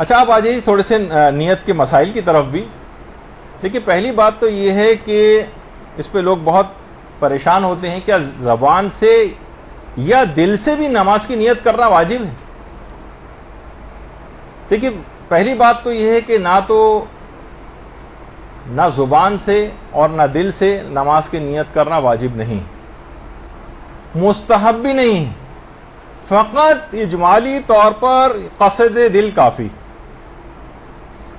اچھا آپ آ جائیے تھوڑے سے نیت کے مسائل کی طرف بھی. دیکھیے پہلی بات تو یہ ہے کہ اس پہ لوگ بہت پریشان ہوتے ہیں, کیا زبان سے یا دل سے بھی نماز کی نیت کرنا واجب ہے؟ دیکھیے پہلی بات تو یہ ہے کہ نہ زبان سے اور نہ دل سے نماز کی نیت کرنا واجب نہیں, مستحب بھی نہیں, فقط اجمالی طور پر قصد دل کافی.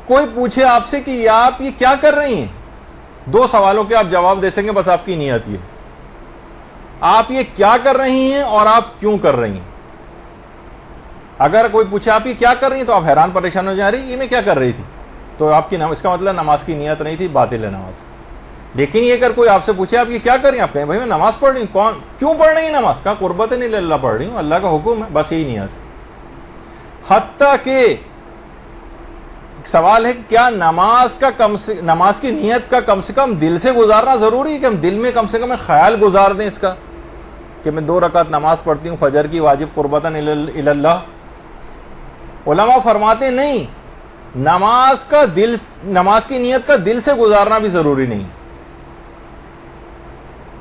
کوئی پوچھے آپ سے کہ آپ یہ کیا کر رہی ہیں, 2 سوالوں کے آپ جواب دے سکیں بس آپ کی نیت یہ, آپ یہ کیا کر رہی ہیں اور آپ کیوں کر رہی ہیں. اگر کوئی پوچھے آپ یہ کیا کر رہی ہیں تو آپ حیران پریشان ہو جا رہی ہیں یہ میں کیا کر رہی تھی, تو آپ کی اس کا مطلب نماز کی نیت نہیں تھی, باطل ہے نماز. لیکن یہ اگر کوئی آپ سے پوچھے آپ یہ کیا کر رہی ہیں, آپ کہیں بھائی میں نماز پڑھ رہی ہوں. کیوں پڑھ رہی ہیں نماز؟ کہا قربت نہیں اللہ پڑھ رہی ہوں, اللہ کا حکم ہے, بس یہی نیت. حتیٰ کہ سوال ہے کیا نماز کی نیت کا کم سے کم دل سے گزارنا ضروری ہے, کہ ہم دل میں کم سے کم خیال گزار دیں اس کا کہ میں 2 رکعت نماز پڑھتی ہوں فجر کی واجب قربتاً اللہ. علماء فرماتے نہیں, نماز کی نیت کا دل سے گزارنا بھی ضروری نہیں,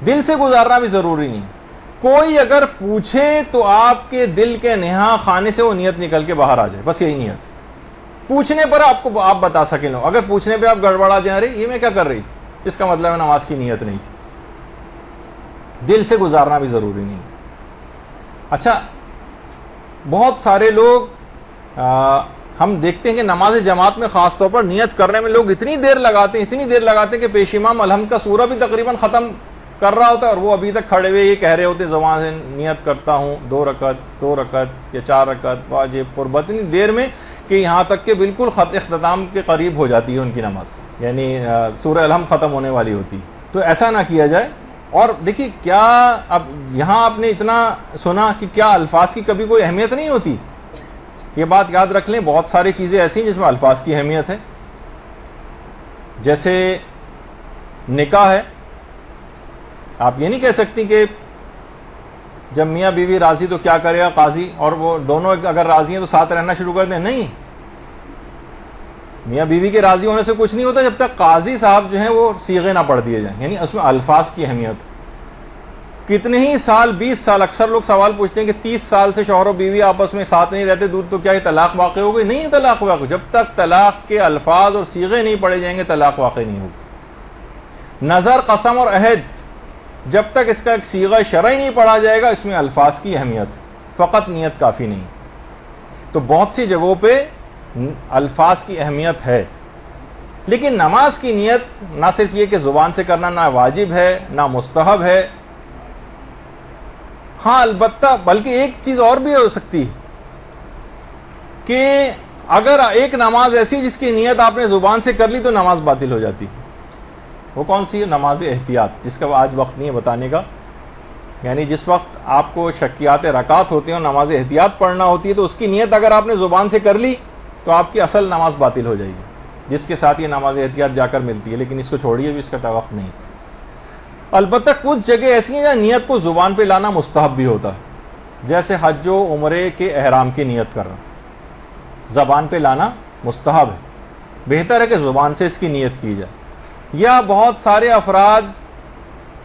دل سے گزارنا بھی ضروری نہیں. کوئی اگر پوچھے تو آپ کے دل کے نہا خانے سے وہ نیت نکل کے باہر آ جائے, بس یہی نیت. پوچھنے پر آپ بتا سکیں لو, اگر پوچھنے پہ آپ گڑبڑا جائیں ارے یہ میں کیا کر رہی تھی, اس کا مطلب ہے نماز کی نیت نہیں تھی. دل سے گزارنا بھی ضروری نہیں. اچھا بہت سارے لوگ ہم دیکھتے ہیں کہ نماز جماعت میں خاص طور پر نیت کرنے میں لوگ اتنی دیر لگاتے ہیں کہ پیش امام الحمد کا سورہ بھی تقریباً ختم کر رہا ہوتا ہے اور وہ ابھی تک کھڑے ہوئے یہ کہہ رہے ہوتے زبان سے نیت کرتا ہوں 2 رکعت یا 4 رکعت واجب قربت, اتنی دیر میں کہ یہاں تک کہ بالکل اختتام کے قریب ہو جاتی ہے ان کی نماز, یعنی سورہ الحمد ختم ہونے والی ہوتی. تو ایسا نہ کیا جائے. اور دیکھیے کیا اب یہاں آپ نے اتنا سنا کہ کیا الفاظ کی کبھی کوئی اہمیت نہیں ہوتی. یہ بات یاد رکھ لیں, بہت ساری چیزیں ایسی ہیں جس میں الفاظ کی اہمیت ہے. جیسے نکاح ہے, آپ یہ نہیں کہہ سکتی کہ جب میاں بیوی راضی تو کیا کرے گا قاضی, اور وہ دونوں اگر راضی ہیں تو ساتھ رہنا شروع کر دیں. نہیں, میاں بیوی کے راضی ہونے سے کچھ نہیں ہوتا جب تک قاضی صاحب جو ہیں وہ صیغے نہ پڑھ دیے جائیں, یعنی اس میں الفاظ کی اہمیت. کتنے ہی سال 20 سال, اکثر لوگ سوال پوچھتے ہیں کہ 30 سال سے شوہر و بیوی آپس میں ساتھ نہیں رہتے دور, تو کیا یہ طلاق واقع ہو گئی؟ نہیں طلاق واقع, جب تک طلاق کے الفاظ اور صیغے نہیں پڑھے جائیں گے طلاق واقع نہیں ہوگی. نظر, قسم اور عہد, جب تک اس کا ایک صیغہ شرعی نہیں پڑھا جائے گا اس میں الفاظ کی اہمیت, فقط نیت کافی نہیں. تو بہت سی جگہوں پہ الفاظ کی اہمیت ہے, لیکن نماز کی نیت نہ صرف یہ کہ زبان سے کرنا نہ واجب ہے نہ مستحب ہے. ہاں البتہ بلکہ ایک چیز اور بھی ہو سکتی ہے کہ اگر ایک نماز ایسی جس کی نیت آپ نے زبان سے کر لی تو نماز باطل ہو جاتی. وہ کون سی ہے؟ نماز احتیاط, جس کا آج وقت نہیں ہے بتانے کا. یعنی جس وقت آپ کو شکیات رکعت ہوتی ہیں اور نماز احتیاط پڑھنا ہوتی ہے تو اس کی نیت اگر آپ نے زبان سے کر لی تو آپ کی اصل نماز باطل ہو جائے گی, جس کے ساتھ یہ نماز احتیاط جا کر ملتی ہے. لیکن اس کو چھوڑیے بھی, اس کا وقت نہیں. البتہ کچھ جگہ ایسی ہیں جہاں نیت کو زبان پہ لانا مستحب بھی ہوتا ہے, جیسے حج و عمرے کے احرام کی نیت کرنا, زبان پہ لانا مستحب ہے, بہتر ہے کہ زبان سے اس کی نیت کی جائے. یا بہت سارے افراد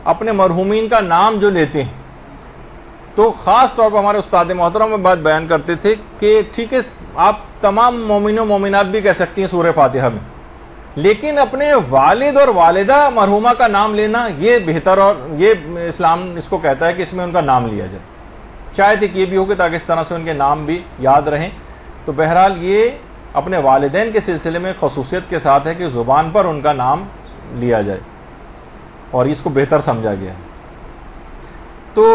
اپنے مرحومین کا نام جو لیتے ہیں, تو خاص طور پر ہمارے استاد محترم میں بات بیان کرتے تھے کہ ٹھیک ہے آپ تمام مومن و مومنات بھی کہہ سکتی ہیں سورہ فاتحہ میں, لیکن اپنے والد اور والدہ مرحومہ کا نام لینا یہ بہتر, اور یہ اسلام اس کو کہتا ہے کہ اس میں ان کا نام لیا جائے. شاید ایک یہ بھی ہو کہ تاکہ اس طرح سے ان کے نام بھی یاد رہیں. تو بہرحال یہ اپنے والدین کے سلسلے میں خصوصیت کے ساتھ ہے کہ زبان پر ان کا نام لیا جائے, اور اس کو بہتر سمجھا گیا ہے. تو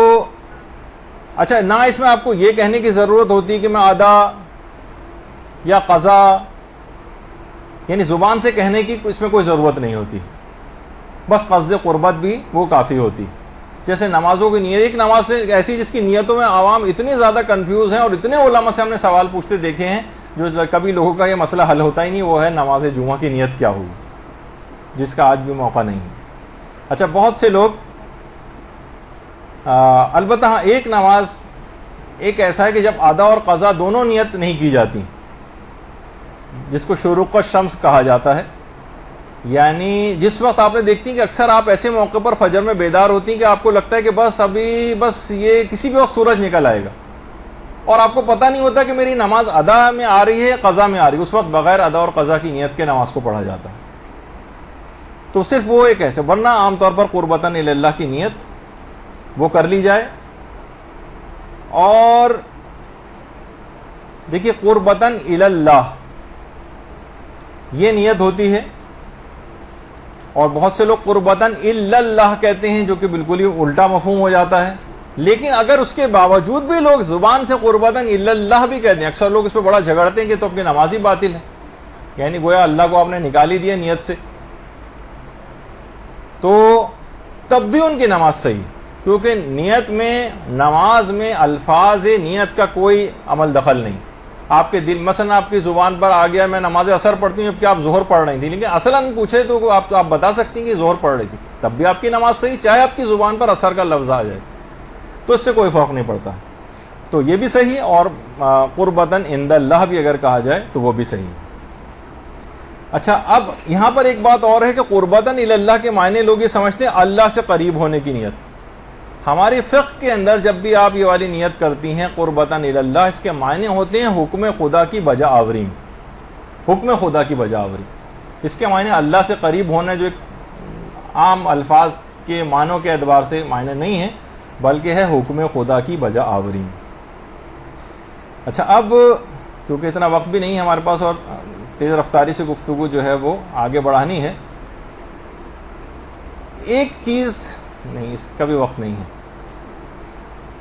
اچھا, نہ اس میں آپ کو یہ کہنے کی ضرورت ہوتی کہ میں ادا یا قضا, یعنی زبان سے کہنے کی اس میں کوئی ضرورت نہیں ہوتی, بس قصد قربت بھی وہ کافی ہوتی. جیسے نمازوں کی نیت, ایک نماز سے ایسی جس کی نیتوں میں عوام اتنے زیادہ کنفیوز ہیں, اور اتنے علماء سے ہم نے سوال پوچھتے دیکھے ہیں جو کبھی لوگوں کا یہ مسئلہ حل ہوتا ہی نہیں, وہ ہے نماز جمعہ کی نیت کیا ہوگی, جس کا آج بھی موقع نہیں ہے. اچھا بہت سے لوگ البتہ ہاں ایک نماز ایک ایسا ہے کہ جب ادا اور قضا دونوں نیت نہیں کی جاتی, جس کو شروق الشمس کہا جاتا ہے، یعنی جس وقت آپ نے دیکھتی ہیں کہ اکثر آپ ایسے موقع پر فجر میں بیدار ہوتی ہیں کہ آپ کو لگتا ہے کہ بس یہ کسی بھی وقت سورج نکل آئے گا، اور آپ کو پتہ نہیں ہوتا کہ میری نماز ادا میں آ رہی ہے قضا میں آ رہی ہے. اس وقت بغیر ادا اور قضا کی نیت کے نماز کو پڑھا جاتا ہے. تو صرف وہ ایک ایسے، ورنہ عام طور پر قربتاً الی اللہ کی نیت وہ کر لی جائے. اور دیکھیے قربتاً الی اللہ یہ نیت ہوتی ہے، اور بہت سے لوگ قربتاً الی اللہ کہتے ہیں، جو کہ بالکل ہی الٹا مفہوم ہو جاتا ہے. لیکن اگر اس کے باوجود بھی لوگ زبان سے قربتاً الی اللہ بھی کہتے ہیں، اکثر لوگ اس پہ بڑا جھگڑتے ہیں کہ تو اپنی نماز ہی باطل ہے، یعنی گویا اللہ کو آپ نے نکال ہی دیا نیت سے، تو تب بھی ان کی نماز صحیح، کیونکہ نیت میں، نماز میں الفاظ نیت کا کوئی عمل دخل نہیں. آپ کے دل، مثلا آپ کی زبان پر آ گیا میں نماز اثر پڑھتی ہوں، جبکہ آپ ظہر پڑھ رہی تھی، لیکن اصلاً پوچھے تو آپ بتا سکتی ہیں کہ ظہر پڑھ رہی تھی، تب بھی آپ کی نماز صحیح، چاہے آپ کی زبان پر اثر کا لفظ آ جائے، تو اس سے کوئی فرق نہیں پڑتا. تو یہ بھی صحیح، اور قربتاً عند اللہ بھی اگر کہا جائے تو وہ بھی صحیح ہے. اچھا، اب یہاں پر ایک بات اور ہے کہ قربتاً الی اللہ کے معنی لوگ یہ سمجھتے ہیں اللہ سے قریب ہونے کی نیت. ہماری فقہ کے اندر جب بھی آپ یہ والی نیت کرتی ہیں قربتاً الی اللہ، اس کے معنی ہوتے ہیں حکم خدا کی بجا آوری. حکم خدا کی بجا آوری، اس کے معنی اللہ سے قریب ہونا جو ایک عام الفاظ کے معنوں کے اعتبار سے معنی نہیں ہے، بلکہ ہے حکم خدا کی بجا آوری. اچھا، اب کیونکہ اتنا وقت بھی نہیں ہے ہمارے پاس، اور تیز رفتاری سے گفتگو جو ہے وہ آگے بڑھانی ہے، ایک چیز نہیں، اس کا بھی وقت نہیں ہے.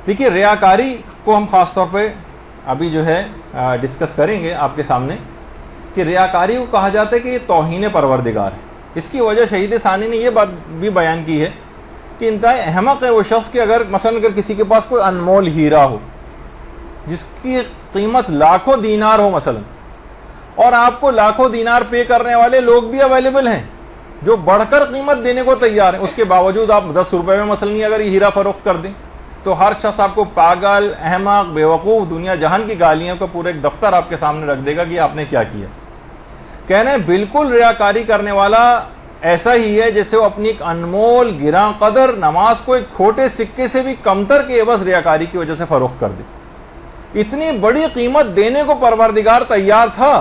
دیکھیے ریاکاری کو ہم خاص طور پہ ابھی جو ہے ڈسکس کریں گے آپ کے سامنے، کہ ریاکاری کو کہا جاتا ہے کہ یہ توہین پروردگار ہے. اس کی وجہ شہید ثانی نے یہ بات بھی بیان کی ہے کہ انتہائی احمق ہے وہ شخص کہ اگر کسی کے پاس کوئی انمول ہیرا ہو جس کی قیمت لاکھوں دینار ہو مثلا، اور آپ کو لاکھوں دینار پے کرنے والے لوگ بھی اویلیبل ہیں جو بڑھ کر قیمت دینے کو تیار ہیں، اس کے باوجود آپ 10 روپے میں مثلا اگر یہ ہیرا فروخت کر دیں تو ہر شخص آپ کو پاگل، احمق، بیوقوف، دنیا جہان کی گالیاں کا پورا ایک دفتر آپ کے سامنے رکھ دے گا کہ آپ نے کیا کیا. کہنا ہے بالکل ریاکاری کرنے والا ایسا ہی ہے جیسے وہ اپنی ایک انمول گراں قدر نماز کو ایک کھوٹے سکے سے بھی کمتر کے عوض ریاکاری کی وجہ سے فروخت کر دے. اتنی بڑی قیمت دینے کو پروردگار تیار تھا،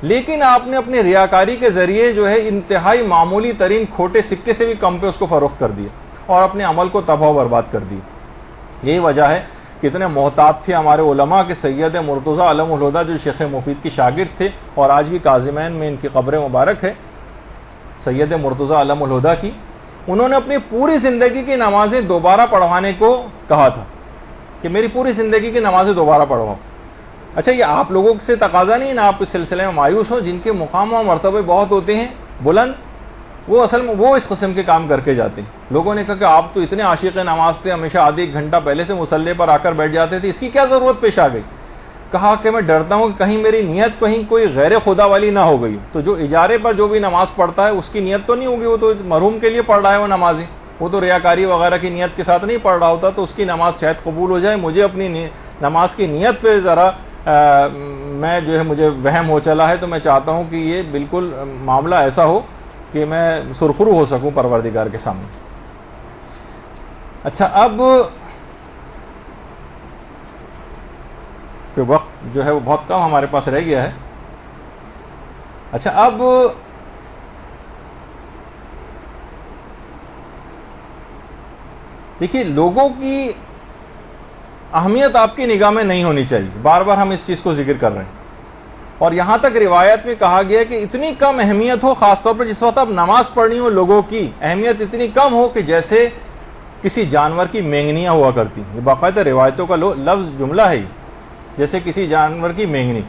لیکن آپ نے اپنی ریاکاری کے ذریعے جو ہے انتہائی معمولی ترین کھوٹے سکے سے بھی کم پہ اس کو فروخت کر دیا اور اپنے عمل کو تباہ و برباد کر دیا. یہی وجہ ہے کتنے محتاط تھے ہمارے علماء کے سید مرتضیٰ علم الہدیٰ جو شیخ مفید کی شاگرد تھے، اور آج بھی کاظمین میں ان کی قبر مبارک ہے سید مرتضیٰ علم الہدیٰ کی. انہوں نے اپنی پوری زندگی کی نمازیں دوبارہ پڑھوانے کو کہا تھا کہ میری پوری زندگی کی نمازیں دوبارہ پڑھواؤ. اچھا، یہ آپ لوگوں سے تقاضا نہیں نا آپ اس سلسلے میں مایوس ہوں، جن کے مقام و مرتبے بہت ہوتے ہیں بلند، وہ اصل میں وہ اس قسم کے کام کر کے جاتے ہیں. لوگوں نے کہا کہ آپ تو اتنے عاشق نماز تھے، ہمیشہ آدھے ایک گھنٹہ پہلے سے مصلی پر آ کر بیٹھ جاتے تھے، اس کی کیا ضرورت پیش آ گئی؟ کہا کہ میں ڈرتا ہوں کہ کہیں میری نیت کہیں کوئی غیر خدا والی نہ ہو گئی. تو جو اجارے پر جو بھی نماز پڑھتا ہے اس کی نیت تو نہیں ہوگی، وہ تو مرحوم کے لیے پڑھ رہا ہے وہ نمازیں، وہ تو ریاکاری وغیرہ کی نیت کے ساتھ نہیں پڑھ رہا ہوتا، تو اس کی نماز شاید قبول ہو جائے. مجھے اپنی نماز کی نیت پہ ذرا میں جو ہے مجھے وہم ہو چلا ہے، تو میں چاہتا ہوں کہ یہ بالکل معاملہ ایسا ہو کہ میں سرخرو ہو سکوں پروردگار کے سامنے. اچھا، اب کہ وقت جو ہے وہ بہت کم ہمارے پاس رہ گیا ہے. اچھا، اب دیکھیے لوگوں کی اہمیت آپ کی نگاہ میں نہیں ہونی چاہیے، بار بار ہم اس چیز کو ذکر کر رہے ہیں. اور یہاں تک روایت میں کہا گیا کہ اتنی کم اہمیت ہو، خاص طور پر جس وقت آپ نماز پڑھنی ہو، لوگوں کی اہمیت اتنی کم ہو کہ جیسے کسی جانور کی مینگنیاں ہوا کرتی. یہ باقاعدہ روایتوں کا لفظ جملہ ہے، جیسے کسی جانور کی مینگنی،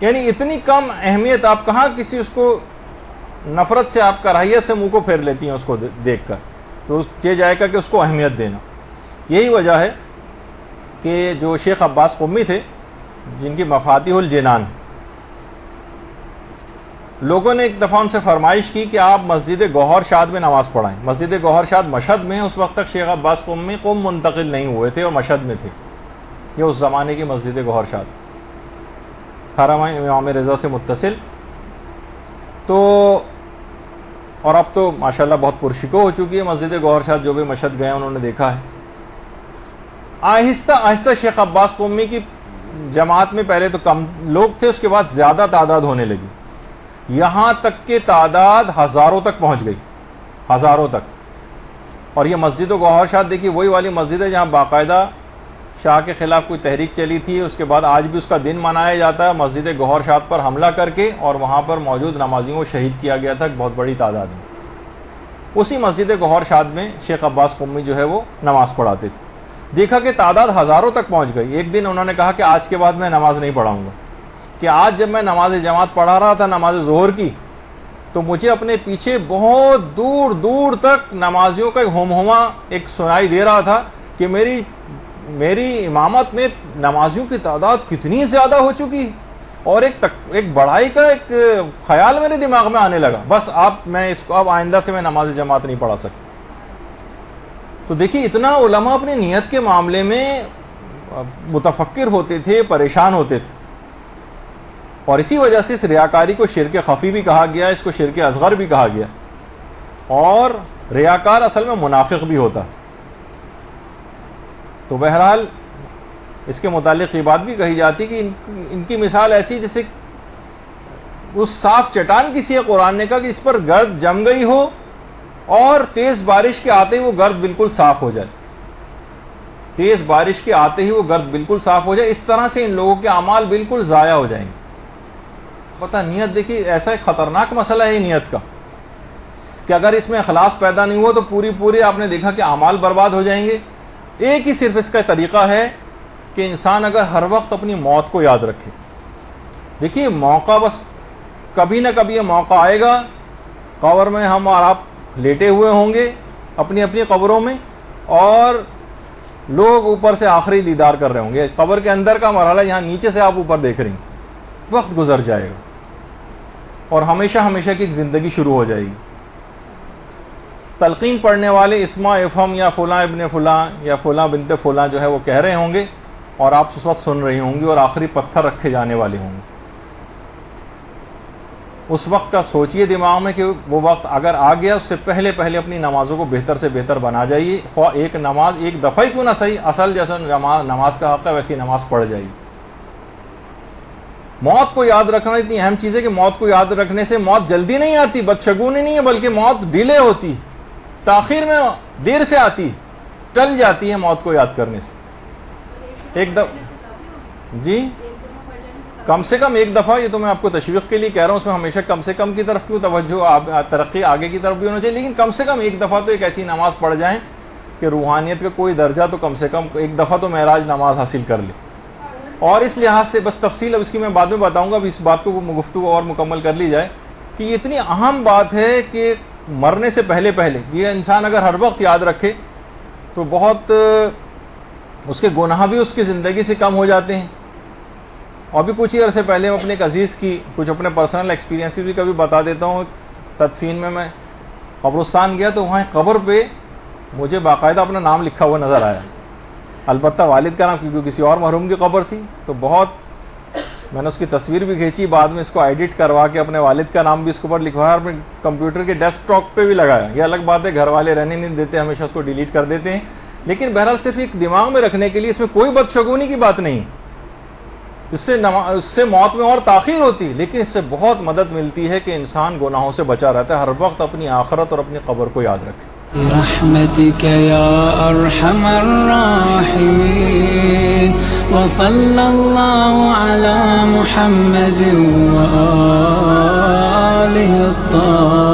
یعنی اتنی کم اہمیت. آپ کہاں کسی اس کو نفرت سے، آپ کراہیت سے منہ کو پھیر لیتی ہیں اس کو دیکھ کر، تو چاہے جائے گا کہ اس کو اہمیت دینا. یہی وجہ ہے کہ جو شیخ عباس قمی تھے جن کی مفاتیح الجنان، لوگوں نے ایک دفعہ ان سے فرمائش کی کہ آپ مسجد گوہر شاد میں نماز پڑھائیں. مسجد گوہر شاد مشہد میں ہے، اس وقت تک شیخ عباس قمی قم منتقل نہیں ہوئے تھے اور مشہد میں تھے، یہ اس زمانے کی مسجد گوہر شاد. حرمین امام رضا سے متصل. تو اور اب تو ماشاءاللہ بہت پرشکو ہو چکی ہے مسجد گوہر شاد. جو بھی مشہد گئے انہوں نے دیکھا ہے. آہستہ آہستہ شیخ عباس قمی کی جماعت میں پہلے تو کم لوگ تھے, اس کے بعد زیادہ تعداد ہونے لگی, یہاں تک کہ تعداد ہزاروں تک پہنچ گئی, ہزاروں تک. اور یہ مسجد گوہر شاد دیکھیے وہی والی مسجد ہے جہاں باقاعدہ شاہ کے خلاف کوئی تحریک چلی تھی, اس کے بعد آج بھی اس کا دن منایا جاتا ہے مسجد گوہر شاد پر حملہ کر کے, اور وہاں پر موجود نمازیوں کو شہید کیا گیا تھا بہت بڑی تعداد میں. اسی مسجد گوہر شاد میں شیخ عباس قمی جو ہے وہ نماز پڑھاتے تھے. دیکھا کہ تعداد ہزاروں تک پہنچ گئی. ایک دن انہوں نے کہا کہ آج کے بعد میں نماز نہیں پڑھاؤں گا, کہ آج جب میں نماز جماعت پڑھا رہا تھا نماز ظہر کی, تو مجھے اپنے پیچھے بہت دور دور تک نمازیوں کا ہمہمہ ایک سنائی دے رہا تھا کہ میری امامت میں نمازیوں کی تعداد کتنی زیادہ ہو چکی, اور ایک بڑائی کا ایک خیال میرے دماغ میں آنے لگا, بس اب آئندہ سے میں نماز جماعت نہیں پڑھا سکتا. تو دیکھیے اتنا علماء اپنی نیت کے معاملے میں متفکر ہوتے تھے, پریشان ہوتے تھے. اور اسی وجہ سے اس ریاکاری کو شرک خفی بھی کہا گیا, اس کو شرک اصغر بھی کہا گیا. اور ریاکار اصل میں منافق بھی ہوتا. تو بہرحال اس کے متعلق یہ بات بھی کہی جاتی کہ ان کی مثال ایسی جیسے اس صاف چٹان کسی قرآن نے کہا کہ اس پر گرد جم گئی ہو اور تیز بارش کے آتے ہی وہ گرد بالکل صاف ہو جائے, تیز بارش کے آتے ہی وہ گرد بالکل صاف ہو جائے. اس طرح سے ان لوگوں کے اعمال بالکل ضائع ہو جائیں گے. پتہ نیت دیکھیے ایسا ایک خطرناک مسئلہ ہے نیت کا, کہ اگر اس میں اخلاص پیدا نہیں ہوا تو پوری آپ نے دیکھا کہ اعمال برباد ہو جائیں گے. ایک ہی صرف اس کا طریقہ ہے کہ انسان اگر ہر وقت اپنی موت کو یاد رکھے. دیکھیے موقع بس کبھی نہ کبھی یہ موقع آئے گا, قبر میں ہم اور آپ لیٹے ہوئے ہوں گے اپنی اپنی قبروں میں, اور لوگ اوپر سے آخری دیدار کر رہے ہوں گے. قبر کے اندر کا مرحلہ یہاں نیچے سے آپ اوپر دیکھ رہی ہیں, وقت گزر جائے گا اور ہمیشہ ہمیشہ کی ایک زندگی شروع ہو جائے گی. تلقین پڑھنے والے اسما افہم یا فلاں ابن فلاں یا فلاں بنت فلاں جو ہے وہ کہہ رہے ہوں گے, اور آپ اس وقت سن رہی ہوں گی, اور آخری پتھر رکھے جانے والے ہوں گے. اس وقت کا سوچئے دماغ میں کہ وہ وقت اگر آ گیا, اس سے پہلے اپنی نمازوں کو بہتر سے بہتر بنا جائیے. خواہ ایک نماز ایک دفعہ ہی کیوں نہ صحیح, اصل جیسا نماز کا حق ہے ویسی نماز پڑھ جائیے. موت کو یاد رکھنا اتنی اہم چیز ہے کہ موت کو یاد رکھنے سے موت جلدی نہیں آتی, بدشگونی نہیں ہے, بلکہ موت ڈیلے ہوتی, تاخیر میں دیر سے آتی, ٹل جاتی ہے موت کو یاد کرنے سے. ایک دفعہ جی کم سے کم ایک دفعہ, یہ تو میں آپ کو تشویق کے لیے کہہ رہا ہوں, اس میں ہمیشہ کم سے کم کی طرف کیوں توجہ, ترقی آگے کی طرف بھی ہونا چاہیے, لیکن کم سے کم ایک دفعہ تو ایک ایسی نماز پڑھ جائیں کہ روحانیت کا کوئی درجہ تو کم سے کم ایک دفعہ تو معراج نماز حاصل کر لے. اور اس لحاظ سے بس تفصیل اب اس کی میں بعد میں بتاؤں گا, اب اس بات کو گفتگو اور مکمل کر لی جائے کہ یہ اتنی اہم بات ہے کہ مرنے سے پہلے یہ انسان اگر ہر وقت یاد رکھے تو بہت اس کے گناہ بھی اس کی زندگی سے کم ہو جاتے ہیں. اور بھی کچھ ہی عرصے پہلے میں اپنے ایک عزیز کی کچھ اپنے پرسنل ایکسپیرینس بھی کبھی بتا دیتا ہوں. تدفین میں قبرستان گیا تو وہاں قبر پہ مجھے باقاعدہ اپنا نام لکھا ہوا نظر آیا, البتہ والد کا نام, کیونکہ کسی اور مرحوم کی قبر تھی. تو بہت میں نے اس کی تصویر بھی کھینچی, بعد میں اس کو ایڈٹ کروا کے اپنے والد کا نام بھی اس کے اوپر لکھوایا, اور اپنے کمپیوٹر کے ڈیسک ٹاپ پہ بھی لگایا. یہ الگ بات ہے گھر والے رہنے نہیں دیتے, ہمیشہ اس کو ڈیلیٹ کر دیتے ہیں, لیکن بہرحال صرف ایک دماغ میں رکھنے کے لیے, اس میں کوئی بدشگونی کی بات نہیں. اس سے موت میں اور تاخیر ہوتی, لیکن اس سے بہت مدد ملتی ہے کہ انسان گناہوں سے بچا رہتا ہے, ہر وقت اپنی آخرت اور اپنی قبر کو یاد رکھے. برحمتك يا أرحم الراحمين وصلى الله على محمد وآله الطاهرين.